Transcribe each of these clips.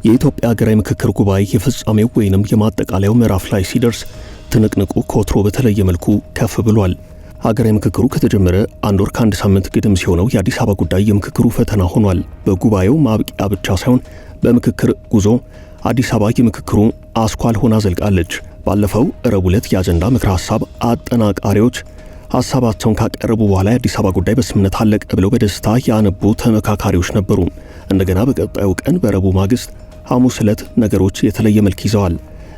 የኢትዮጵያ ሀገራዊ ምክክር ጉባኤ የፍጻሜው ወይንም የማጠቃለያው ምዕራፍ ላይ ሲደርስ ትንቅንቁ ከወትሮ በተለየ መልኩ ከፍ ብሏል። ሀገራዊ ምክክሩ ከተጀመረ አንድ ወር ከአንድ ሳምንት ግድም ሲሆነው የአዲስ አበባ ጉዳይ የምክክሩ ፈተና ሆኗል። በጉባኤው ማብቂያ ብቻ ሳይሆን በምክክር ጉዞ አዲስ አበባ የምክክሩ አስኳል ሆና ዘልቃለች። ባለፈው ረቡዕ ዕለት የአጀንዳ ምክረ ሐሳብ አጠናቃሪዎች ሐሳባቸውን ካቀረቡ በኋላ የአዲስ አበባ ጉዳይ በስምምነት አለቀ ብለው በደስታ ያነቡ ተመካካሪዎች ነበሩ። እንደገና በቀጣዩ ቀን በረቡዕ ማግስት ሐሙስ ዕለት ነገሮች የተለየ መልክ ይዘዋል።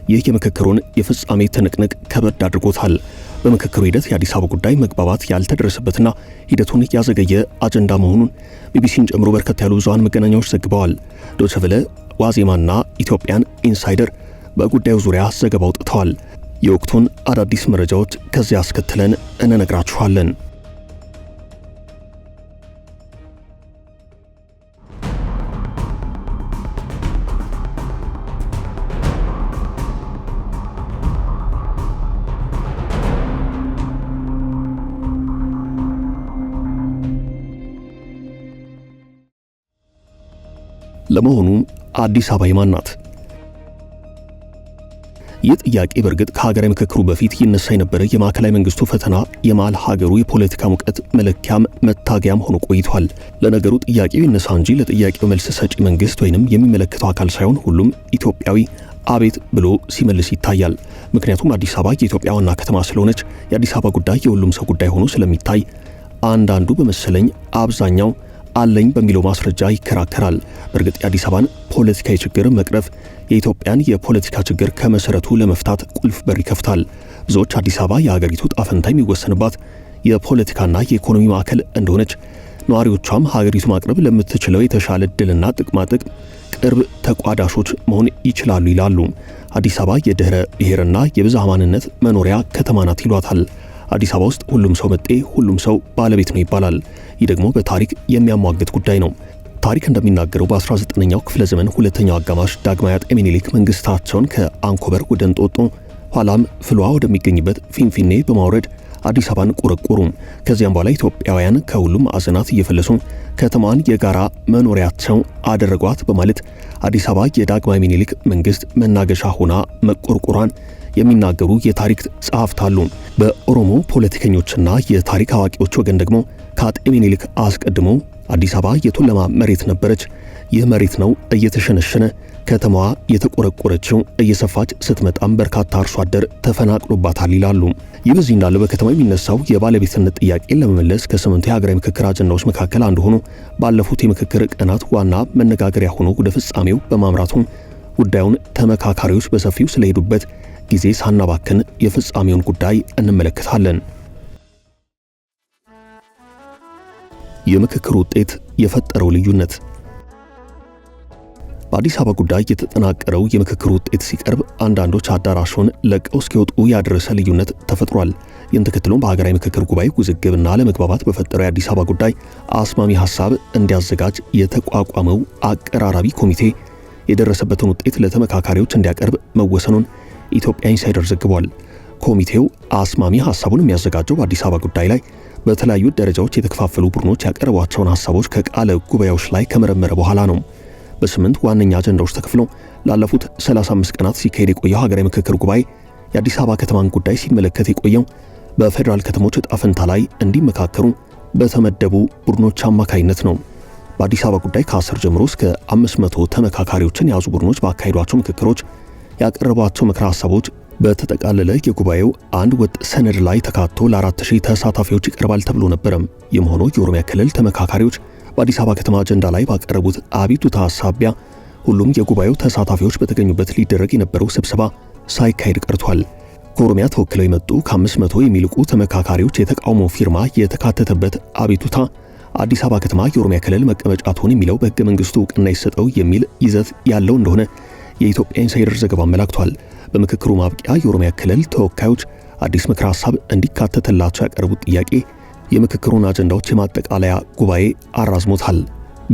ይህ የምክክሩን የፍጻሜ ትንቅንቅ ከበድ አድርጎታል። በምክክሩ ሂደት የአዲስ አበባ ጉዳይ መግባባት ያልተደረሰበትና ሂደቱን ያዘገየ አጀንዳ መሆኑን ቢቢሲን ጨምሮ በርከት ያሉ ብዙሃን መገናኛዎች ዘግበዋል። ዶይቼ ቬለ፣ ዋዜማና ኢትዮጵያን ኢንሳይደር በጉዳዩ ዙሪያ ዘገባ አውጥተዋል። የወቅቱን አዳዲስ መረጃዎች ከዚያ አስከትለን እንነግራችኋለን። ለመሆኑ አዲስ አበባ የማን ናት? ይህ ጥያቄ በእርግጥ ከሀገራዊ ምክክሩ በፊት ይነሳ የነበረ የማዕከላዊ መንግስቱ ፈተና፣ የመሃል ሀገሩ የፖለቲካ ሙቀት መለኪያም መታገያም ሆኖ ቆይቷል። ለነገሩ ጥያቄው ይነሳ እንጂ ለጥያቄው መልስ ሰጪ መንግስት ወይንም የሚመለከተው አካል ሳይሆን ሁሉም ኢትዮጵያዊ አቤት ብሎ ሲመልስ ይታያል። ምክንያቱም አዲስ አበባ የኢትዮጵያ ዋና ከተማ ስለሆነች የአዲስ አበባ ጉዳይ የሁሉም ሰው ጉዳይ ሆኖ ስለሚታይ አንዳንዱ በመሰለኝ አብዛኛው አለኝ በሚለው ማስረጃ ይከራከራል። በእርግጥ የአዲስ አበባን ፖለቲካዊ ችግር መቅረፍ የኢትዮጵያን የፖለቲካ ችግር ከመሰረቱ ለመፍታት ቁልፍ በር ይከፍታል። ብዙዎች አዲስ አበባ የሀገሪቱ ጣፈንታ የሚወሰንባት የፖለቲካና የኢኮኖሚ ማዕከል እንደሆነች፣ ነዋሪዎቿም ሀገሪቱ ማቅረብ ለምትችለው የተሻለ ዕድልና ጥቅማጥቅም ቅርብ ተቋዳሾች መሆን ይችላሉ ይላሉ። አዲስ አበባ የድህረ ብሔርና የብዝሃ ማንነት መኖሪያ ከተማ ናት ይሏታል። አዲስ አበባ ውስጥ ሁሉም ሰው መጤ፣ ሁሉም ሰው ባለቤት ነው ይባላል። ይህ ደግሞ በታሪክ የሚያሟግት ጉዳይ ነው። ታሪክ እንደሚናገረው በ19ኛው ክፍለ ዘመን ሁለተኛው አጋማሽ ዳግማዊ አጤ ምኒልክ መንግስታቸውን ከአንኮበር ወደ እንጦጦ ኋላም ፍልውሃ ወደሚገኝበት ፊንፊኔ በማውረድ አዲስ አበባን ቆረቆሩ። ከዚያም በኋላ ኢትዮጵያውያን ከሁሉም ማዕዘናት እየፈለሱ ከተማዋን የጋራ መኖሪያቸው አደረጓት በማለት አዲስ አበባ የዳግማዊ ምኒልክ መንግስት መናገሻ ሆና መቆርቆሯን የሚናገሩ የታሪክ ጸሐፍት አሉ። በኦሮሞ ፖለቲከኞችና የታሪክ አዋቂዎች ወገን ደግሞ ከአጤ ምኒልክ አስቀድሞ አዲስ አበባ የቱለማ መሬት ነበረች። ይህ መሬት ነው እየተሸነሸነ ከተማዋ የተቆረቆረችው። እየሰፋች ስትመጣም በርካታ አርሶ አደር ተፈናቅሎባታል ይላሉ። ይህ በዚህ እንዳለ በከተማው የሚነሳው የባለቤትነት ጥያቄን ለመመለስ ከስምንቱ የሀገራዊ ምክክር አጀንዳዎች መካከል አንዱ ሆኖ ባለፉት የምክክር ቀናት ዋና መነጋገሪያ ሆኖ ወደ ፍጻሜው በማምራቱ ጉዳዩን ተመካካሪዎች በሰፊው ስለሄዱበት ጊዜ ሳናባክን የፍጻሜውን ጉዳይ እንመለከታለን። የምክክሩ ውጤት የፈጠረው ልዩነት። በአዲስ አበባ ጉዳይ የተጠናቀረው የምክክሩ ውጤት ሲቀርብ አንዳንዶች አዳራሹን ለቀው እስኪወጡ ያደረሰ ልዩነት ተፈጥሯል። ይህን ተከትሎም በሀገራዊ ምክክር ጉባኤ ውዝግብና ለመግባባት በፈጠረው የአዲስ አበባ ጉዳይ አስማሚ ሐሳብ እንዲያዘጋጅ የተቋቋመው አቀራራቢ ኮሚቴ የደረሰበትን ውጤት ለተመካካሪዎች እንዲያቀርብ መወሰኑን ኢትዮጵያ ኢንሳይደር ዘግቧል። ኮሚቴው አስማሚ ሐሳቡን የሚያዘጋጀው በአዲስ አበባ ጉዳይ ላይ በተለያዩ ደረጃዎች የተከፋፈሉ ቡድኖች ያቀረቧቸውን ሐሳቦች ከቃለ ጉባኤዎች ላይ ከመረመረ በኋላ ነው። በ8 ዋነኛ አጀንዳዎች ተከፍሎ ላለፉት 35 ቀናት ሲካሄድ የቆየው ሀገራዊ ምክክር ጉባኤ የአዲስ አበባ ከተማን ጉዳይ ሲመለከት የቆየው በፌዴራል ከተሞች ዕጣ ፈንታ ላይ እንዲመካከሩ በተመደቡ ቡድኖች አማካይነት ነው። በአዲስ አበባ ጉዳይ ከ10 ጀምሮ እስከ 500 ተመካካሪዎችን የያዙ ቡድኖች ባካሄዷቸው ምክክሮች ያቀረቧቸው ምክረ ሐሳቦች በተጠቃለለ የጉባኤው አንድ ወጥ ሰነድ ላይ ተካቶ ለ4000 ተሳታፊዎች ይቀርባል ተብሎ ነበረም። ይህም ሆኖ የኦሮሚያ ክልል ተመካካሪዎች በአዲስ አበባ ከተማ አጀንዳ ላይ ባቀረቡት አቤቱታ ሳቢያ ሁሉም የጉባኤው ተሳታፊዎች በተገኙበት ሊደረግ የነበረው ስብሰባ ሳይካሄድ ቀርቷል። ከኦሮሚያ ተወክለው የመጡ ከ500 የሚልቁ ተመካካሪዎች የተቃውሞ ፊርማ የተካተተበት አቤቱታ አዲስ አበባ ከተማ የኦሮሚያ ክልል መቀመጫ ትሆን የሚለው በሕገ መንግስቱ እውቅና ይሰጠው የሚል ይዘት ያለው እንደሆነ የኢትዮጵያ ኢንሳይደር ዘገባ አመላክቷል። በምክክሩ ማብቂያ የኦሮሚያ ክልል ተወካዮች አዲስ ምክረ ሐሳብ እንዲካተትላቸው ያቀረቡት ጥያቄ የምክክሩን አጀንዳዎች የማጠቃለያ ጉባኤ አራዝሞታል።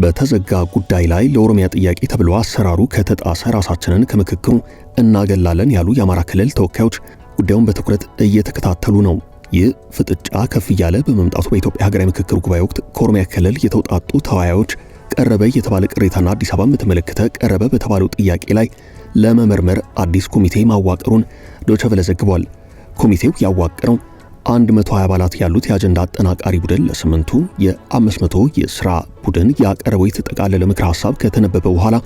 በተዘጋ ጉዳይ ላይ ለኦሮሚያ ጥያቄ ተብሎ አሰራሩ ከተጣሰ ራሳችንን ከምክክሩ እናገላለን ያሉ የአማራ ክልል ተወካዮች ጉዳዩን በትኩረት እየተከታተሉ ነው። ይህ ፍጥጫ ከፍ እያለ በመምጣቱ በኢትዮጵያ ሀገራዊ ምክክር ጉባኤ ወቅት ከኦሮሚያ ክልል የተውጣጡ ተወያዮች ቀረበ የተባለ ቅሬታና አዲስ አበባን በተመለከተ ቀረበ በተባለው ጥያቄ ላይ ለመመርመር አዲስ ኮሚቴ ማዋቀሩን ዶይቼ ቬለ ዘግቧል። ኮሚቴው ያዋቀረው 120 አባላት ያሉት የአጀንዳ አጠናቃሪ ቡድን ለ8ቱ የ500 የሥራ ቡድን ያቀረበው የተጠቃለለ ምክር ሐሳብ ከተነበበ በኋላ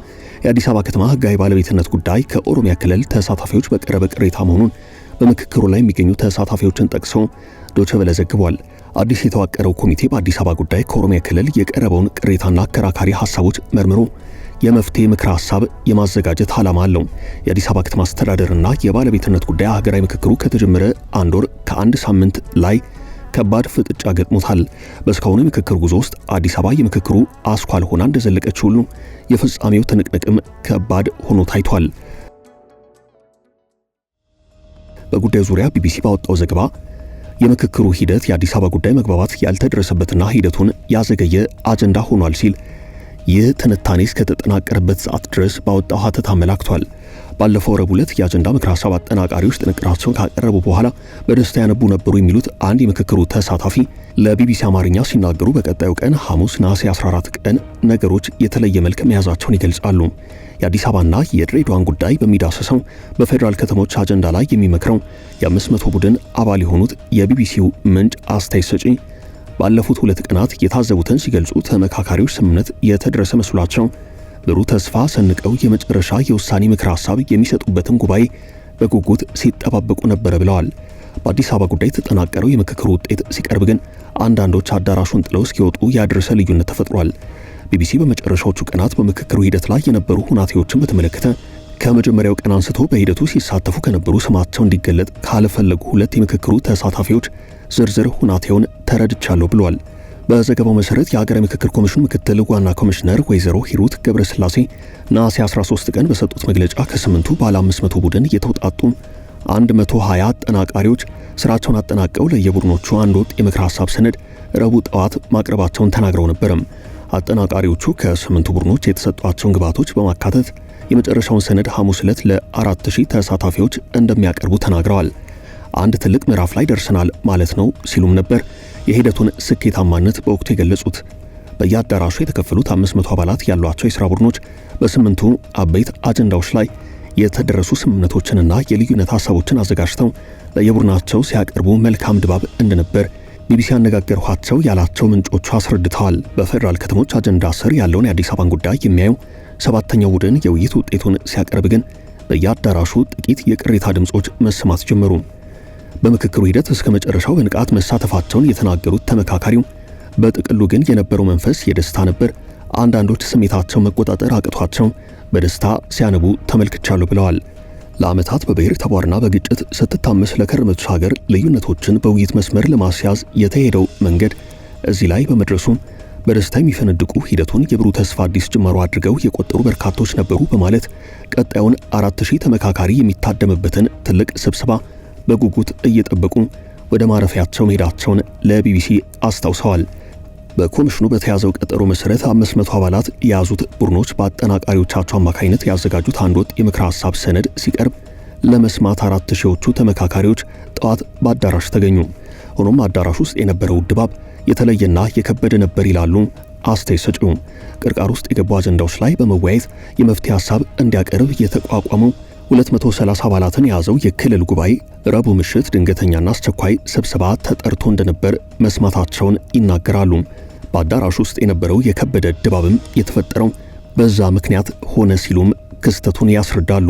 የአዲስ አበባ ከተማ ሕጋዊ ባለቤትነት ጉዳይ ከኦሮሚያ ክልል ተሳታፊዎች በቀረበ ቅሬታ መሆኑን በምክክሩ ላይ የሚገኙ ተሳታፊዎችን ጠቅሶ ዶይቼ ቬለ ዘግቧል። አዲስ የተዋቀረው ኮሚቴ በአዲስ አበባ ጉዳይ ከኦሮሚያ ክልል የቀረበውን ቅሬታና አከራካሪ ሐሳቦች መርምሮ የመፍትሄ ምክር ሐሳብ የማዘጋጀት ዓላማ አለው። የአዲስ አበባ ከተማ አስተዳደርና የባለቤትነት ጉዳይ ሀገራዊ ምክክሩ ከተጀመረ አንድ ወር ከአንድ ሳምንት ላይ ከባድ ፍጥጫ ገጥሞታል። በእስካሁኑ የምክክር ጉዞ ውስጥ አዲስ አበባ የምክክሩ አስኳል ሆና እንደዘለቀች ሁሉ የፍጻሜው ትንቅንቅም ከባድ ሆኖ ታይቷል። በጉዳዩ ዙሪያ ቢቢሲ ባወጣው ዘገባ የምክክሩ ሂደት የአዲስ አበባ ጉዳይ መግባባት ያልተደረሰበትና ሂደቱን ያዘገየ አጀንዳ ሆኗል ሲል ይህ ትንታኔ እስከተጠናቀረበት ሰዓት ድረስ ባወጣው ሐተት አመላክቷል። ባለፈው ረቡዕ ዕለት የአጀንዳ ምክር ሐሳብ አጠናቃሪዎች ጥንቅራቸውን ካቀረቡ በኋላ በደስታ ያነቡ ነበሩ የሚሉት አንድ የምክክሩ ተሳታፊ ለቢቢሲ አማርኛ ሲናገሩ በቀጣዩ ቀን ሐሙስ ነሐሴ 14 ቀን ነገሮች የተለየ መልክ መያዛቸውን ይገልጻሉ። የአዲስ አበባና የድሬዳዋን ጉዳይ በሚዳሰሰው በፌዴራል ከተሞች አጀንዳ ላይ የሚመክረው የ500 ቡድን አባል የሆኑት የቢቢሲው ምንጭ አስተያየት ሰጪ ባለፉት 2 ቀናት የታዘቡትን ሲገልጹ ተመካካሪዎች ስምምነት የተደረሰ መስሏቸው ብሩህ ተስፋ ሰንቀው የመጨረሻ የውሳኔ ምክር ሐሳብ የሚሰጡበትን ጉባኤ በጉጉት ሲጠባበቁ ነበር ብለዋል። በአዲስ አበባ ጉዳይ የተጠናቀረው የምክክሩ ውጤት ሲቀርብ ግን አንዳንዶች አዳራሹን ጥለው እስኪወጡ ያደረሰ ልዩነት ተፈጥሯል። ቢቢሲ በመጨረሻዎቹ ቀናት በምክክሩ ሂደት ላይ የነበሩ ሁናቴዎችን በተመለከተ ከመጀመሪያው ቀን አንስቶ በሂደቱ ሲሳተፉ ከነበሩ ስማቸው እንዲገለጥ ካልፈለጉ 2 የምክክሩ ተሳታፊዎች ዝርዝር ሁናቴውን ተረድቻለሁ ብለዋል። በዘገባው መሰረት የሀገራዊ ምክክር ኮሚሽን ምክትል ዋና ኮሚሽነር ወይዘሮ ሂሩት ገብረስላሴ ነሐሴ 13 ቀን በሰጡት መግለጫ ከ8ቱ ባለ 500 ቡድን የተውጣጡ 120 አጠናቃሪዎች ስራቸውን አጠናቀው ለየቡድኖቹ አንድ ወጥ የምክር ሐሳብ ሰነድ ረቡዕ ጠዋት ማቅረባቸውን ተናግረው ነበርም። አጠናቃሪዎቹ ከ8ቱ ቡድኖች የተሰጧቸውን ግብዓቶች በማካተት የመጨረሻውን ሰነድ ሐሙስ ዕለት ለ4000 ተሳታፊዎች እንደሚያቀርቡ ተናግረዋል። አንድ ትልቅ ምዕራፍ ላይ ደርሰናል ማለት ነው ሲሉም ነበር የሂደቱን ስኬታማነት በወቅቱ የገለጹት። በየአዳራሹ የተከፈሉት 500 አባላት ያሏቸው የሥራ ቡድኖች በ8ቱ አበይት አጀንዳዎች ላይ የተደረሱ ስምምነቶችንና የልዩነት ሐሳቦችን አዘጋጅተው ለየቡድናቸው ሲያቀርቡ መልካም ድባብ እንደነበር ቢቢሲ ያነጋገሯቸው ያላቸው ምንጮቹ አስረድተዋል። በፌዴራል ከተሞች አጀንዳ ስር ያለውን የአዲስ አበባን ጉዳይ የሚያየው 7ኛው ቡድን የውይይት ውጤቱን ሲያቀርብ ግን በየአዳራሹ ጥቂት የቅሬታ ድምጾች መሰማት ጀመሩ። በምክክሩ ሂደት እስከ መጨረሻው በንቃት መሳተፋቸውን የተናገሩት ተመካካሪው በጥቅሉ ግን የነበረው መንፈስ የደስታ ነበር። አንዳንዶች ስሜታቸው መቆጣጠር አቅቷቸው በደስታ ሲያነቡ ተመልክቻለሁ ብለዋል። ለዓመታት በብሔር ተቧርና በግጭት ስትታመስ ለከረመች ሀገር ልዩነቶችን በውይይት መስመር ለማስያዝ የተሄደው መንገድ እዚህ ላይ በመድረሱ በደስታ የሚፈነድቁ ሂደቱን የብሩህ ተስፋ አዲስ ጅማሮ አድርገው የቆጠሩ በርካቶች ነበሩ በማለት ቀጣዩን 4000 ተመካካሪ የሚታደምበትን ትልቅ ስብሰባ በጉጉት እየጠበቁ ወደ ማረፊያቸው መሄዳቸውን ለቢቢሲ አስታውሰዋል። በኮሚሽኑ በተያዘው ቀጠሮ መሰረት 500 አባላት የያዙት ቡድኖች በአጠናቃሪዎቻቸው አማካኝነት ያዘጋጁት አንድ ወጥ የምክር ሐሳብ ሰነድ ሲቀርብ ለመስማት 4000ዎቹ ተመካካሪዎች ጠዋት በአዳራሽ ተገኙ። ሆኖም አዳራሽ ውስጥ የነበረው ድባብ የተለየና የከበደ ነበር ይላሉ አስተያየት ሰጪው። ቅርቃር ውስጥ የገቡ አጀንዳዎች ላይ በመወያየት የመፍትሄ ሐሳብ እንዲያቀርብ የተቋቋመው 230 አባላትን የያዘው የክልል ጉባኤ ረቡዕ ምሽት ድንገተኛና አስቸኳይ ስብሰባ ተጠርቶ እንደነበር መስማታቸውን ይናገራሉ። በአዳራሽ ውስጥ የነበረው የከበደ ድባብም የተፈጠረው በዛ ምክንያት ሆነ ሲሉም ክስተቱን ያስረዳሉ።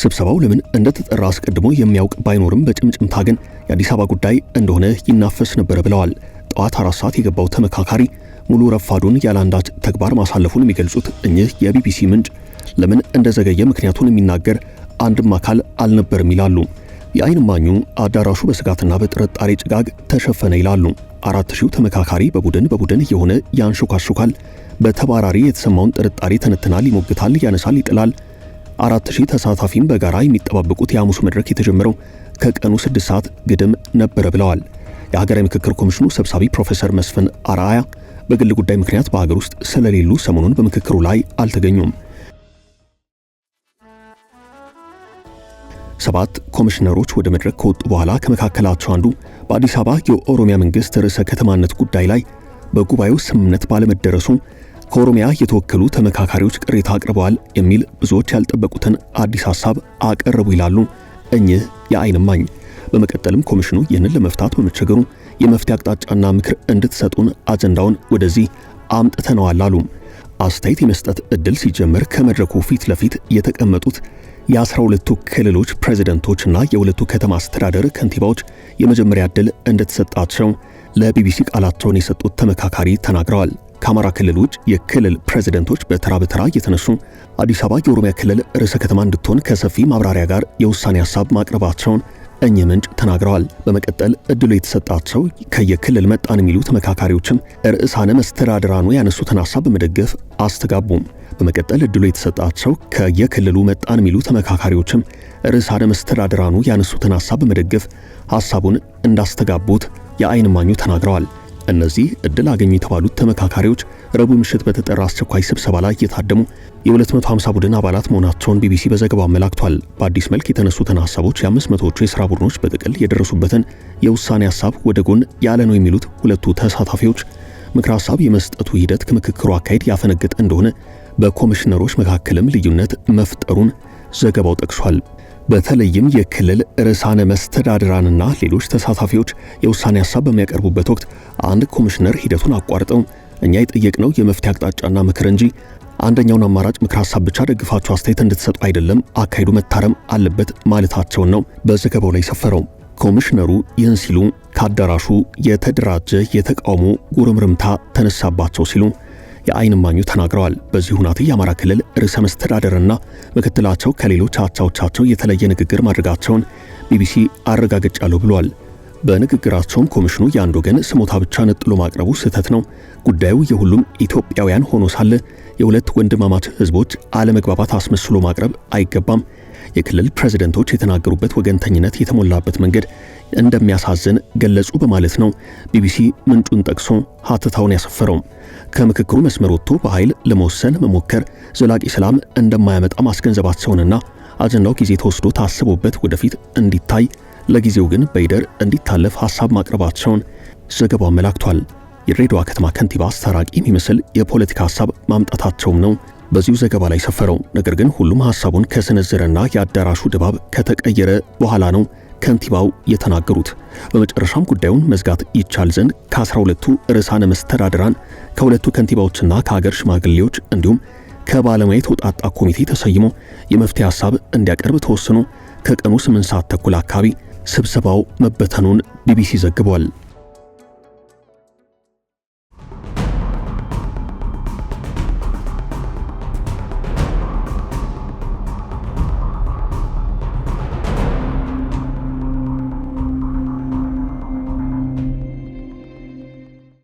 ስብሰባው ለምን እንደተጠራ አስቀድሞ የሚያውቅ ባይኖርም በጭምጭምታ ግን የአዲስ አበባ ጉዳይ እንደሆነ ይናፈስ ነበር ብለዋል። ጠዋት 4 ሰዓት የገባው ተመካካሪ ሙሉ ረፋዱን ያላንዳች ተግባር ማሳለፉን የሚገልጹት እኚህ የቢቢሲ ምንጭ ለምን እንደዘገየ ምክንያቱን የሚናገር አንድም አካል አልነበርም ይላሉ። የዓይን እማኙ አዳራሹ በስጋትና በጥርጣሬ ጭጋግ ተሸፈነ ይላሉ። 4000 ተመካካሪ በቡድን የሆነ ያንሾካሾካል፣ በተባራሪ የተሰማውን ጥርጣሬ ተነትናል፣ ይሞግታል፣ ያነሳል፣ ይጥላል። 4000 ተሳታፊም በጋራ የሚጠባበቁት የሐሙስ መድረክ የተጀመረው ከቀኑ 6 ሰዓት ግድም ነበረ ብለዋል። የሀገራዊ ምክክር ኮሚሽኑ ሰብሳቢ ፕሮፌሰር መስፍን አርአያ በግል ጉዳይ ምክንያት በሀገር ውስጥ ስለሌሉ ሰሞኑን በምክክሩ ላይ አልተገኙም። 7 ኮሚሽነሮች ወደ መድረክ ከወጡ በኋላ ከመካከላቸው አንዱ በአዲስ አበባ የኦሮሚያ መንግስት ርዕሰ ከተማነት ጉዳይ ላይ በጉባኤው ስምምነት ባለመደረሱ ከኦሮሚያ የተወከሉ ተመካካሪዎች ቅሬታ አቅርበዋል የሚል ብዙዎች ያልጠበቁትን አዲስ ሐሳብ አቀረቡ ይላሉ እኚህ የዓይን እማኝ። በመቀጠልም ኮሚሽኑ ይህንን ለመፍታት በመቸገሩ የመፍትሄ አቅጣጫና ምክር እንድትሰጡን አጀንዳውን ወደዚህ አምጥተነዋል አሉ። አስተያየት የመስጠት እድል ሲጀመር ከመድረኩ ፊት ለፊት የተቀመጡት የ12ቱ ክልሎች ፕሬዝዳንቶችና የሁለቱ ከተማ አስተዳደር ከንቲባዎች የመጀመሪያ እድል እንደተሰጣቸው ለቢቢሲ ቃላቸውን የሰጡት ተመካካሪ ተናግረዋል። ከአማራ ክልል ውጭ የክልል ፕሬዝዳንቶች በተራ በተራ እየተነሱ አዲስ አበባ የኦሮሚያ ክልል ርዕሰ ከተማ እንድትሆን ከሰፊ ማብራሪያ ጋር የውሳኔ ሐሳብ ማቅረባቸውን እኚህ ምንጭ ተናግረዋል። በመቀጠል እድሉ የተሰጣቸው ከየክልል መጣን የሚሉ ተመካካሪዎችም ርዕሳነ መስተዳድራኑ ያነሱትን ሐሳብ በመደገፍ አስተጋቡም። በመቀጠል እድሉ የተሰጣቸው ከየክልሉ መጣን የሚሉ ተመካካሪዎችም ርዕሳነ መስተዳድራኑ ያነሱትን ሐሳብ በመደገፍ ሐሳቡን እንዳስተጋቡት የዓይን እማኙ ተናግረዋል። እነዚህ እድል አገኙ የተባሉት ተመካካሪዎች ረቡዕ ምሽት በተጠራ አስቸኳይ ስብሰባ ላይ የታደሙ የ250 ቡድን አባላት መሆናቸውን ቢቢሲ በዘገባው አመላክቷል። በአዲስ መልክ የተነሱትን ሐሳቦች የ500ዎቹ የሥራ ቡድኖች በጥቅል የደረሱበትን የውሳኔ ሐሳብ ወደ ጎን ያለ ነው የሚሉት ሁለቱ ተሳታፊዎች ምክር ሐሳብ የመስጠቱ ሂደት ከምክክሩ አካሄድ ያፈነገጠ እንደሆነ በኮሚሽነሮች መካከልም ልዩነት መፍጠሩን ዘገባው ጠቅሷል። በተለይም የክልል ርዕሳነ መስተዳድራንና ሌሎች ተሳታፊዎች የውሳኔ ሐሳብ በሚያቀርቡበት ወቅት አንድ ኮሚሽነር ሂደቱን አቋርጠው እኛ የጠየቅነው የመፍትሄ አቅጣጫና ምክር እንጂ አንደኛውን አማራጭ ምክር ሐሳብ ብቻ ደግፋችሁ አስተያየት እንድትሰጡ አይደለም፣ አካሄዱ መታረም አለበት ማለታቸውን ነው በዘገባው ላይ ሰፈረው። ኮሚሽነሩ ይህን ሲሉ ከአዳራሹ የተደራጀ የተቃውሞ ጉርምርምታ ተነሳባቸው ሲሉ የዓይን እማኙ ተናግረዋል። በዚህ ሁናቴ የአማራ ክልል ርዕሰ መስተዳድርና ምክትላቸው ከሌሎች አቻዎቻቸው የተለየ ንግግር ማድረጋቸውን ቢቢሲ አረጋግጫለሁ ብሏል። በንግግራቸውም ኮሚሽኑ የአንድ ወገን ስሞታ ብቻ ነጥሎ ማቅረቡ ስህተት ነው፣ ጉዳዩ የሁሉም ኢትዮጵያውያን ሆኖ ሳለ የሁለት ወንድማማች ህዝቦች አለመግባባት አስመስሎ ማቅረብ አይገባም፣ የክልል ፕሬዝዳንቶች የተናገሩበት ወገንተኝነት የተሞላበት መንገድ እንደሚያሳዝን ገለጹ በማለት ነው ቢቢሲ ምንጩን ጠቅሶ ሀተታውን ያሰፈረው። ከምክክሩ መስመር ወጥቶ በኃይል ለመወሰን መሞከር ዘላቂ ሰላም እንደማያመጣ ማስገንዘባቸውንና አጀንዳው ጊዜ ተወስዶ ታስቦበት ወደፊት እንዲታይ ለጊዜው ግን በይደር እንዲታለፍ ሐሳብ ማቅረባቸውን ዘገባው አመላክቷል። የድሬዳዋ ከተማ ከንቲባ አስታራቂ የሚመስል የፖለቲካ ሐሳብ ማምጣታቸውም ነው በዚሁ ዘገባ ላይ ሰፈረው። ነገር ግን ሁሉም ሐሳቡን ከሰነዘረና የአዳራሹ ድባብ ከተቀየረ በኋላ ነው ከንቲባው የተናገሩት። በመጨረሻም ጉዳዩን መዝጋት ይቻል ዘንድ ከ12ቱ ርዕሳነ መስተዳድራን ከሁለቱ ከንቲባዎችና ከሀገር ሽማግሌዎች እንዲሁም ከባለሙያ የተውጣጣ ኮሚቴ ተሰይሞ የመፍትሄ ሐሳብ እንዲያቀርብ ተወስኖ ከቀኑ 8 ሰዓት ተኩል አካባቢ ስብሰባው መበተኑን ቢቢሲ ዘግቧል።